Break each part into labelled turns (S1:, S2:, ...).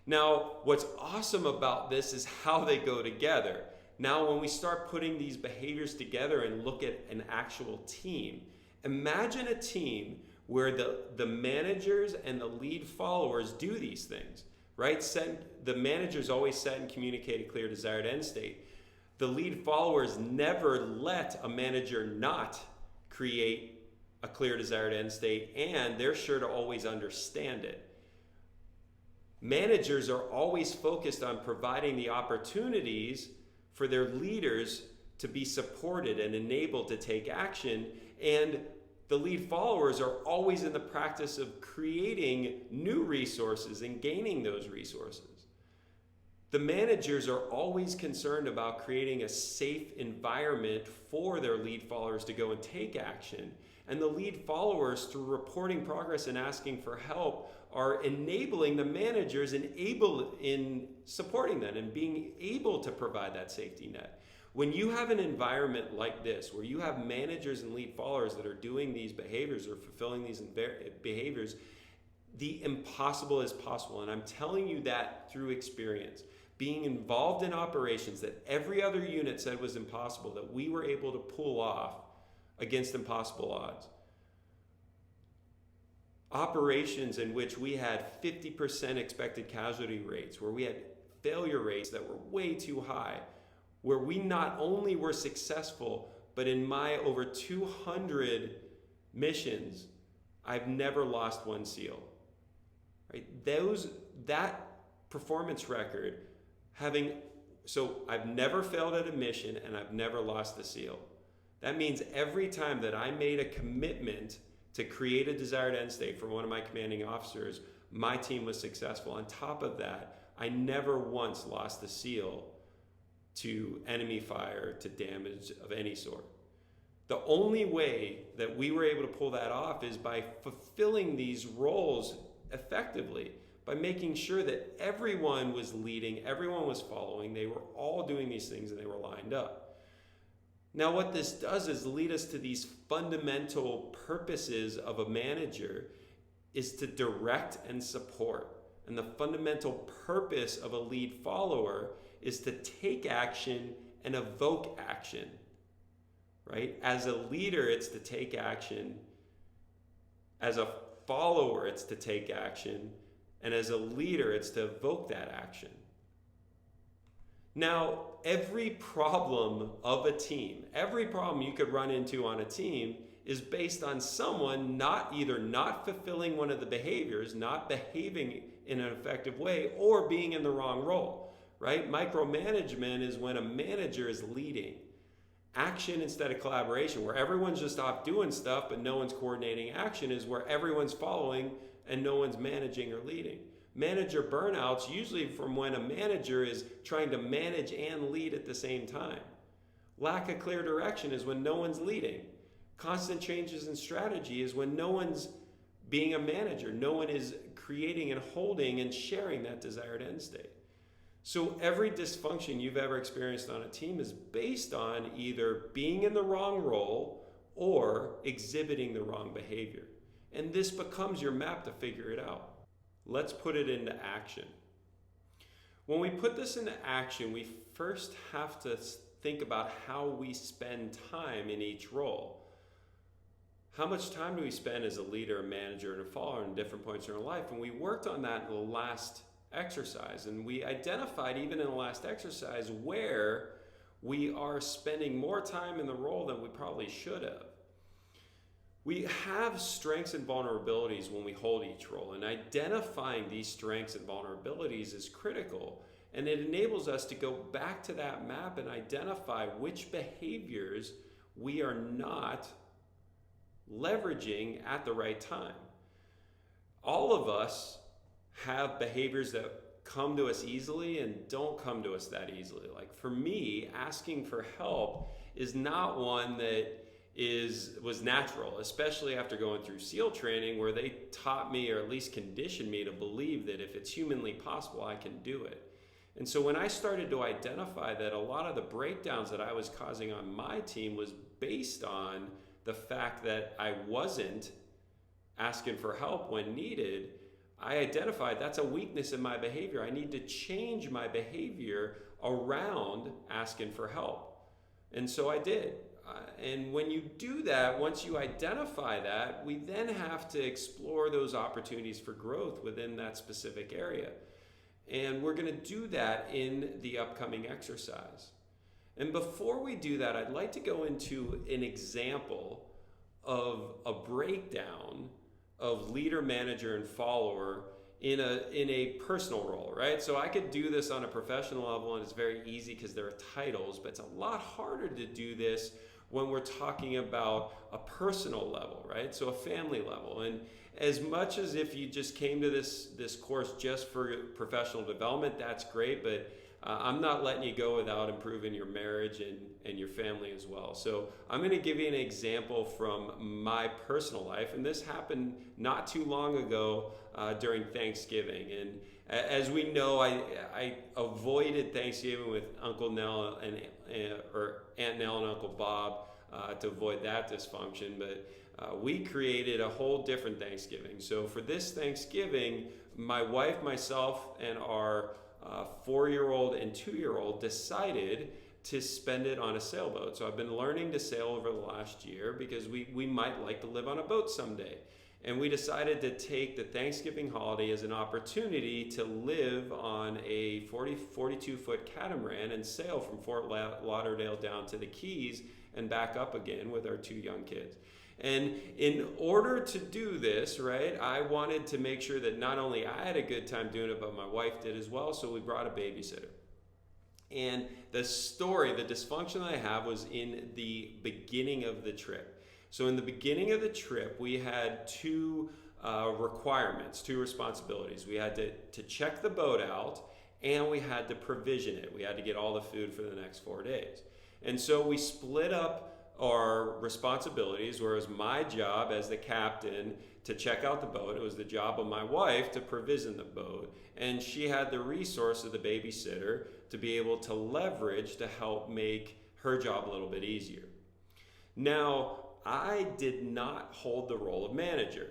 S1: Now, what's awesome about this is how they go together. Now, when we start putting these behaviors together and look at an actual team, imagine a team where the managers and the lead followers do these things, right? The managers always set and communicate a clear desired end state. The lead followers never let a manager not create a clear desired end state, and they're sure to always understand it. Managers are always focused on providing the opportunities for their leaders to be supported and enabled to take action, and the lead followers are always in the practice of creating new resources and gaining those resources. The managers are always concerned about creating a safe environment for their lead followers to go and take action. And the lead followers, through reporting progress and asking for help, are enabling the managers and able in supporting them and being able to provide that safety net. When you have an environment like this, where you have managers and lead followers that are doing these behaviors or fulfilling these behaviors, the impossible is possible. And I'm telling you that through experience. Being involved in operations that every other unit said was impossible, that we were able to pull off against impossible odds. Operations in which we had 50% expected casualty rates, where we had failure rates that were way too high, where we not only were successful, but in my over 200 missions, I've never lost one SEAL. Right? That performance record, so I've never failed at a mission and I've never lost a SEAL. That means every time that I made a commitment to create a desired end state for one of my commanding officers, my team was successful. On top of that, I never once lost a SEAL to enemy fire, to damage of any sort. The only way that we were able to pull that off is by fulfilling these roles effectively, by making sure that everyone was leading, everyone was following, they were all doing these things and they were lined up. Now, what this does is lead us to these fundamental purposes of a manager is to direct and support. And the fundamental purpose of a lead follower is to take action and evoke action, right? As a leader, it's to take action. As a follower, it's to take action. And as a leader, it's to evoke that action. Now, every problem of a team, every problem you could run into on a team is based on someone either not fulfilling one of the behaviors, not behaving in an effective way, or being in the wrong role, right? Micromanagement is when a manager is leading. Action instead of collaboration, where everyone's just off doing stuff, but no one's coordinating action, is where everyone's following and no one's managing or leading. Manager burnout's usually from when a manager is trying to manage and lead at the same time. Lack of clear direction is when no one's leading. Constant changes in strategy is when no one's being a manager. No one is creating and holding and sharing that desired end state. So every dysfunction you've ever experienced on a team is based on either being in the wrong role or exhibiting the wrong behavior. And this becomes your map to figure it out. Let's put it into action. When we put this into action, we first have to think about how we spend time in each role. How much time do we spend as a leader, a manager, and a follower in different points in our life? And we worked on that in the last exercise. And we identified, even in the last exercise, where we are spending more time in the role than we probably should have. We have strengths and vulnerabilities when we hold each role, and identifying these strengths and vulnerabilities is critical. And it enables us to go back to that map and identify which behaviors we are not leveraging at the right time. All of us have behaviors that come to us easily and don't come to us that easily. Like for me, asking for help is not one that was natural, especially after going through SEAL training, where they taught me, or at least conditioned me, to believe that if it's humanly possible, I can do it. And so when I started to identify that a lot of the breakdowns that I was causing on my team was based on the fact that I wasn't asking for help when needed, I identified that's a weakness in my behavior. I need to change my behavior around asking for help. And so I did. And when you do that, once you identify that, we then have to explore those opportunities for growth within that specific area. And we're going to do that in the upcoming exercise. And before we do that, I'd like to go into an example of a breakdown of leader, manager, and follower in a personal role, right? So I could do this on a professional level, and it's very easy because there are titles, but it's a lot harder to do this when we're talking about a personal level, right? So a family level. And as much as if you just came to this course just for professional development, that's great, but I'm not letting you go without improving your marriage and your family as well. So I'm going to give you an example from my personal life, and this happened not too long ago during Thanksgiving. And as we know, I avoided Thanksgiving with Uncle Nell or Aunt Nell and Uncle Bob to avoid that dysfunction, but we created a whole different Thanksgiving. So for this Thanksgiving, my wife, myself, and our 4-year-old and 2-year-old decided to spend it on a sailboat. So I've been learning to sail over the last year because we might like to live on a boat someday. And we decided to take the Thanksgiving holiday as an opportunity to live on a 42-foot catamaran and sail from Fort Lauderdale down to the Keys and back up again with our 2 young kids. And in order to do this, right, I wanted to make sure that not only I had a good time doing it, but my wife did as well, so we brought a babysitter. And the dysfunction I have was in the beginning of the trip. So in the beginning of the trip, we had 2 requirements, 2 responsibilities. We had to check the boat out, and we had to provision it. We had to get all the food for the next 4 days. And so we split up our responsibilities, whereas my job as the captain to check out the boat, it was the job of my wife to provision the boat, and she had the resource of the babysitter to be able to leverage to help make her job a little bit easier. Now, I did not hold the role of manager,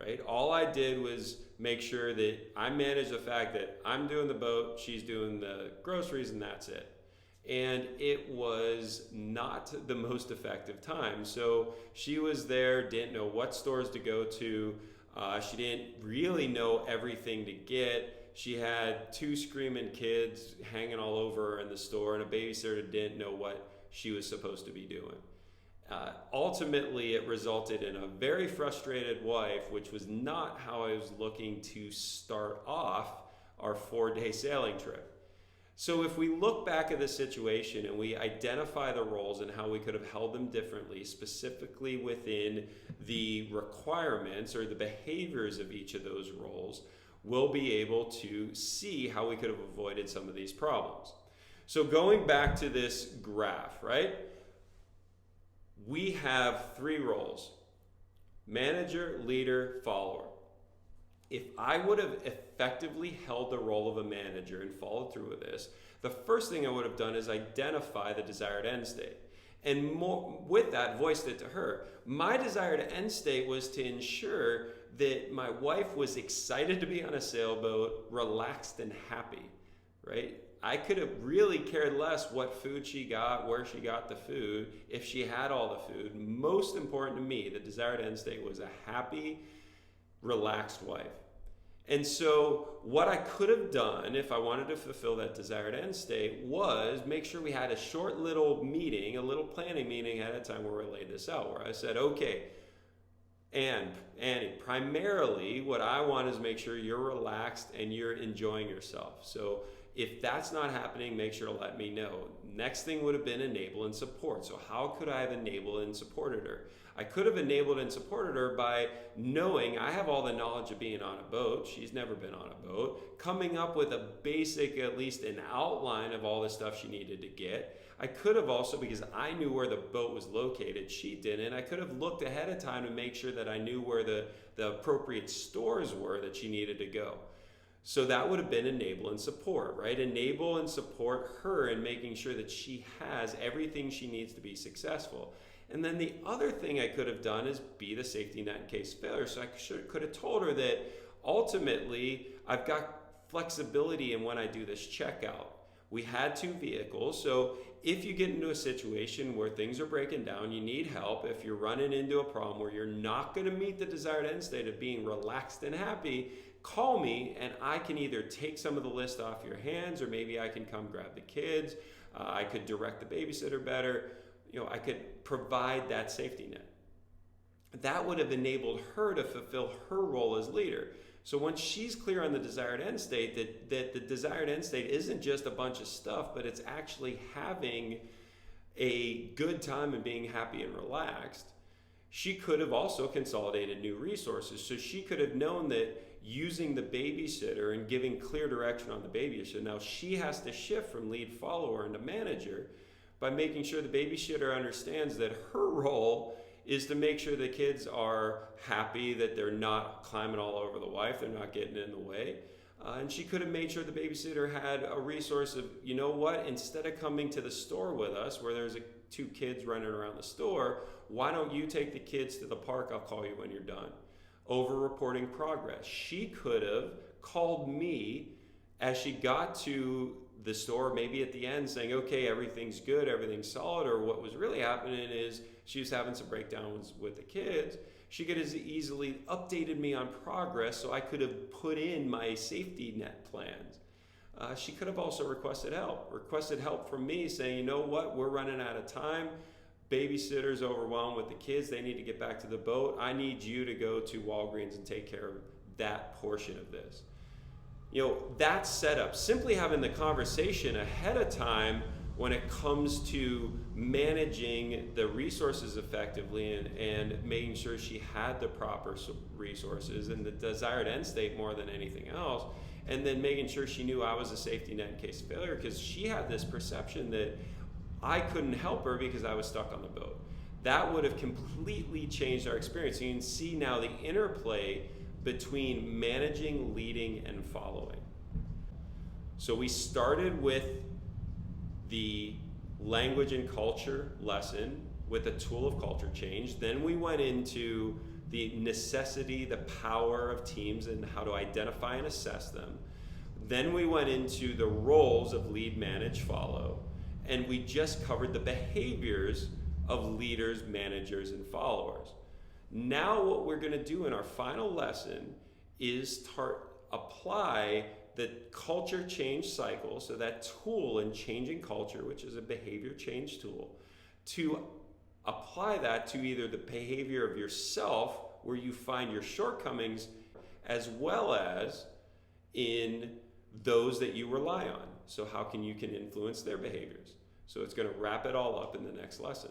S1: right? All I did was make sure that I managed the fact that I'm doing the boat, she's doing the groceries, and that's it. And it was not the most effective time. So she was there, didn't know what stores to go to. She didn't really know everything to get. She had 2 screaming kids hanging all over her in the store, and a babysitter didn't know what she was supposed to be doing. Ultimately, it resulted in a very frustrated wife, which was not how I was looking to start off our 4-day sailing trip. So if we look back at the situation and we identify the roles and how we could have held them differently, specifically within the requirements or the behaviors of each of those roles, we'll be able to see how we could have avoided some of these problems. So going back to this graph, right? We have 3 roles: manager, leader, follower. If I would have effectively held the role of a manager and followed through with this, the first thing I would have done is identify the desired end state. And with that, voiced it to her. My desired end state was to ensure that my wife was excited to be on a sailboat, relaxed and happy, right? I could have really cared less what food she got, where she got the food, if she had all the food. Most important to me, the desired end state was a happy, relaxed wife. And so what I could have done if I wanted to fulfill that desired end state was make sure we had a short little meeting, a little planning meeting ahead of time where we laid this out, where I said, okay, Annie, primarily what I want is make sure you're relaxed and you're enjoying yourself. So if that's not happening, make sure to let me know. Next thing would have been enable and support. So how could I have enabled and supported her? I could have enabled and supported her by knowing I have all the knowledge of being on a boat. She's never been on a boat. Coming up with a basic, at least an outline of all the stuff she needed to get. I could have also, because I knew where the boat was located, she didn't. I could have looked ahead of time to make sure that I knew where the appropriate stores were that she needed to go. So that would have been enable and support, right? Enable and support her in making sure that she has everything she needs to be successful. And then the other thing I could have done is be the safety net in case of failure. So I could have told her that ultimately, I've got flexibility in when I do this checkout. We had 2 vehicles, so if you get into a situation where things are breaking down, you need help, if you're running into a problem where you're not going to meet the desired end state of being relaxed and happy, call me and I can either take some of the list off your hands, or maybe I can come grab the kids. I could direct the babysitter better. I could provide that safety net. That would have enabled her to fulfill her role as leader. So once she's clear on the desired end state, that the desired end state isn't just a bunch of stuff, but it's actually having a good time and being happy and relaxed, she could have also consolidated new resources. So she could have known that using the babysitter and giving clear direction on the babysitter, now she has to shift from lead follower into manager by making sure the babysitter understands that her role is to make sure the kids are happy, that they're not climbing all over the wife, they're not getting in the way. And she could have made sure the babysitter had a resource of, you know what, instead of coming to the store with us where there's 2 kids running around the store, why don't you take the kids to the park? I'll call you when you're done. Over reporting progress. She could have called me as she got to the store, maybe at the end, saying, okay, everything's good, everything's solid, or what was really happening is she was having some breakdowns with the kids. She could have easily updated me on progress so I could have put in my safety net plans. She could have also requested help from me, saying, you know what, we're running out of time. Babysitter's overwhelmed with the kids. They need to get back to the boat. I need you to go to Walgreens and take care of that portion of this. That setup, simply having the conversation ahead of time when it comes to managing the resources effectively and making sure she had the proper resources and the desired end state more than anything else, and then making sure she knew I was a safety net in case of failure, because she had this perception that I couldn't help her because I was stuck on the boat. That would have completely changed our experience. You can see now the interplay between managing, leading, and following. So we started with the language and culture lesson with a tool of culture change. Then we went into the necessity, the power of teams and how to identify and assess them. Then we went into the roles of lead, manage, follow. And we just covered the behaviors of leaders, managers, and followers. Now what we're going to do in our final lesson is apply the culture change cycle, so that tool in changing culture, which is a behavior change tool, to apply that to either the behavior of yourself, where you find your shortcomings, as well as in those that you rely on. So how can you influence their behaviors? So it's going to wrap it all up in the next lesson.